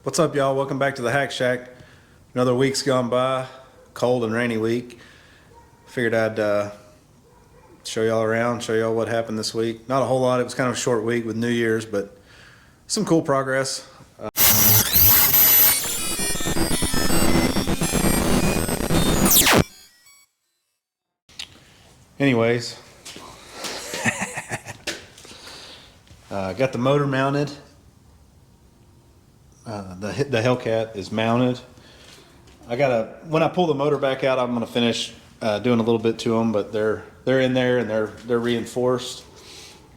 What's up, y'all? Welcome back to the Hack Shack. Another week's gone by, cold and rainy week. Figured I'd show y'all around, show y'all what happened this week. Not a whole lot. It was kind of a short week with New Year's, but some cool progress. Anyways, got the motor mounted. The Hellcat is mounted. When I pull the motor back out, I'm gonna finish doing a little bit to them, but they're in there and they're reinforced.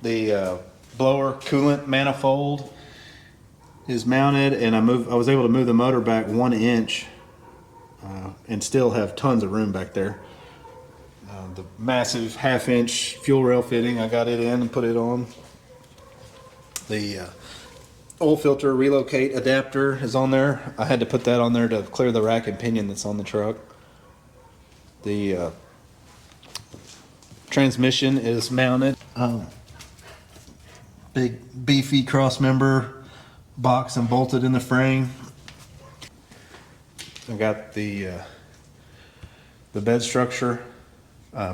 The blower coolant manifold is mounted, and I was able to move the motor back 1 inch and still have tons of room back there. The massive 1/2 inch fuel rail fitting, I got it in and put it on. The oil filter relocate adapter is on there. I had to put that on there to clear the rack and pinion that's on the truck. The transmission is mounted. Big beefy cross member box and bolted in the frame. I got the bed structure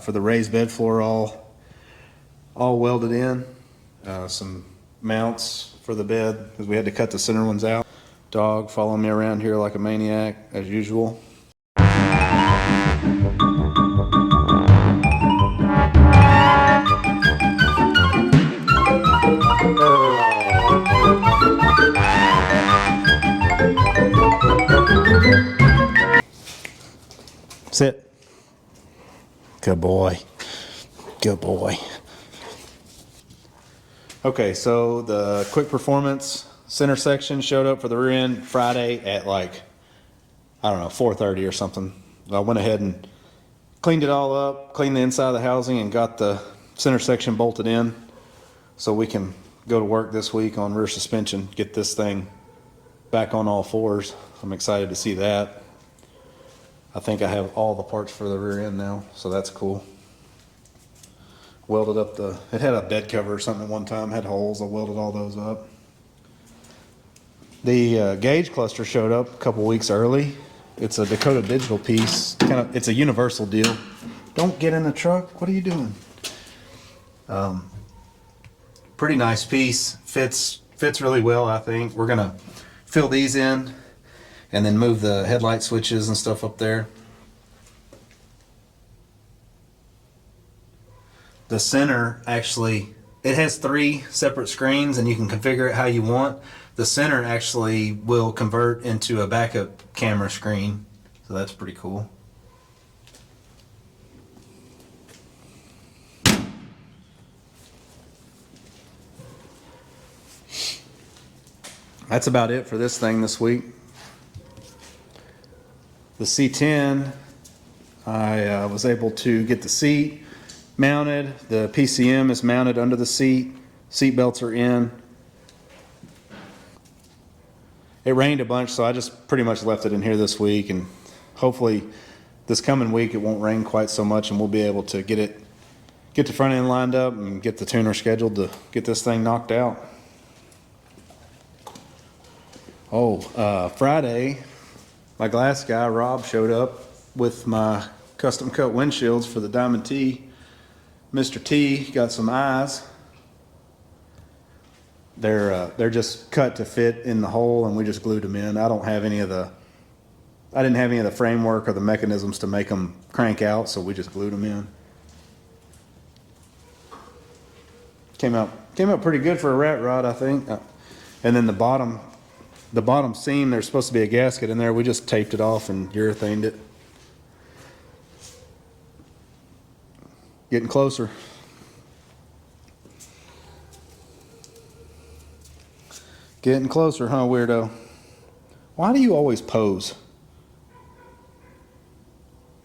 for the raised bed floor all welded in. Some mounts for the bed because we had to cut the center ones out. Dog following me around here like a maniac as usual. Sit. Good boy. Good boy. Okay, so the quick performance center section showed up for the rear end Friday at like, I don't know, 4:30 or something. I went ahead and cleaned it all up, cleaned the inside of the housing, and got the center section bolted in so we can go to work this week on rear suspension, get this thing back on all fours. I'm excited to see that. I think I have all the parts for the rear end now, so that's cool. Welded up it had a bed cover or something at one time, had holes. I welded all those up. The gauge cluster showed up a couple weeks early. It's a Dakota Digital piece. It's a universal deal. Don't get in the truck. What are you doing? Pretty nice piece. Fits really well, I think. We're gonna fill these in and then move the headlight switches and stuff up there. The center actually, it has 3 separate screens and you can configure it how you want. The center actually will convert into a backup camera screen, so that's pretty cool. That's about it for this thing this week. The C10, I was able to get the seat mounted. The PCM is mounted under the seat. Seat belts are in. It rained a bunch, so I just pretty much left it in here this week, and hopefully this coming week it won't rain quite so much and we'll be able to get the front end lined up and get the tuner scheduled to get this thing knocked out. Friday, my glass guy Rob showed up with my custom cut windshields for the Diamond T. Mr. T got some eyes. They're just cut to fit in the hole, and we just glued them in. I didn't have any of the framework or the mechanisms to make them crank out, so we just glued them in. Came out pretty good for a rat rod, I think. And then the bottom seam, there's supposed to be a gasket in there. We just taped it off and urethaned it. Getting closer. Getting closer, huh, weirdo? Why do you always pose?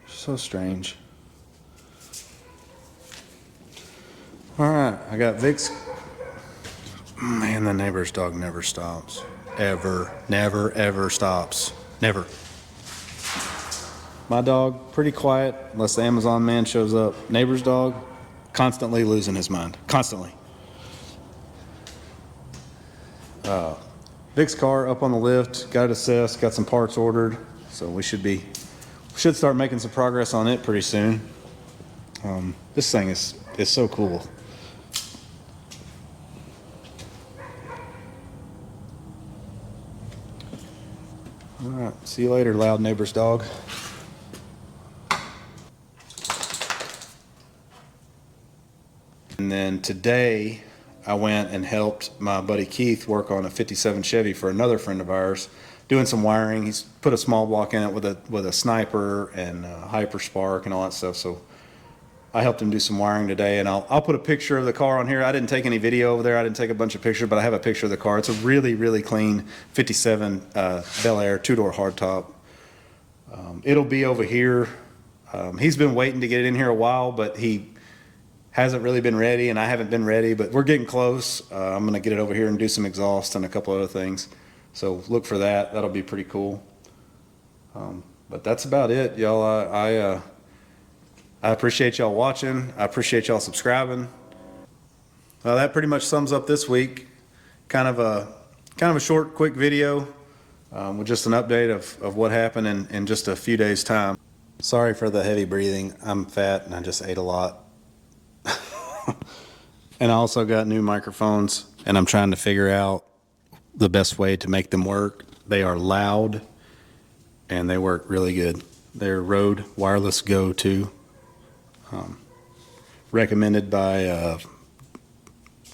So strange. Alright, I got Vic's. Man, the neighbor's dog never stops. Ever. Never, ever stops. Never. My dog, pretty quiet, unless the Amazon man shows up. Neighbor's dog, constantly losing his mind. Constantly. Vic's car up on the lift, got it assessed, got some parts ordered, so we should start making some progress on it pretty soon. This thing is so cool. All right, see you later, loud neighbor's dog. And then today, I went and helped my buddy Keith work on a 57 Chevy for another friend of ours, doing some wiring. He's put a small block in it with a sniper and a hyper spark and all that stuff. So I helped him do some wiring today, and I'll put a picture of the car on here. I didn't take any video over there. I didn't take a bunch of pictures, but I have a picture of the car. It's a really, really clean 57 Bel Air 2-door hardtop. It'll be over here. He's been waiting to get it in here a while, but he hasn't really been ready, and I haven't been ready, but we're getting close. I'm going to get it over here and do some exhaust and a couple other things. So look for that. That'll be pretty cool. But that's about it, y'all. I appreciate y'all watching. I appreciate y'all subscribing. Well, that pretty much sums up this week. Kind of a short, quick video with just an update of what happened in just a few days' time. Sorry for the heavy breathing. I'm fat and I just ate a lot. And I also got new microphones, and I'm trying to figure out the best way to make them work. They are loud and they work really good. They're Rode Wireless Go 2. Recommended by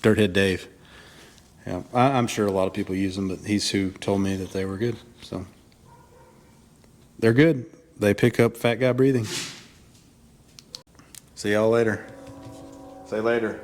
Dirthead Dave. Yeah, I'm sure a lot of people use them, but he's who told me that they were good. So they're good. They pick up fat guy breathing. See y'all later. Say later.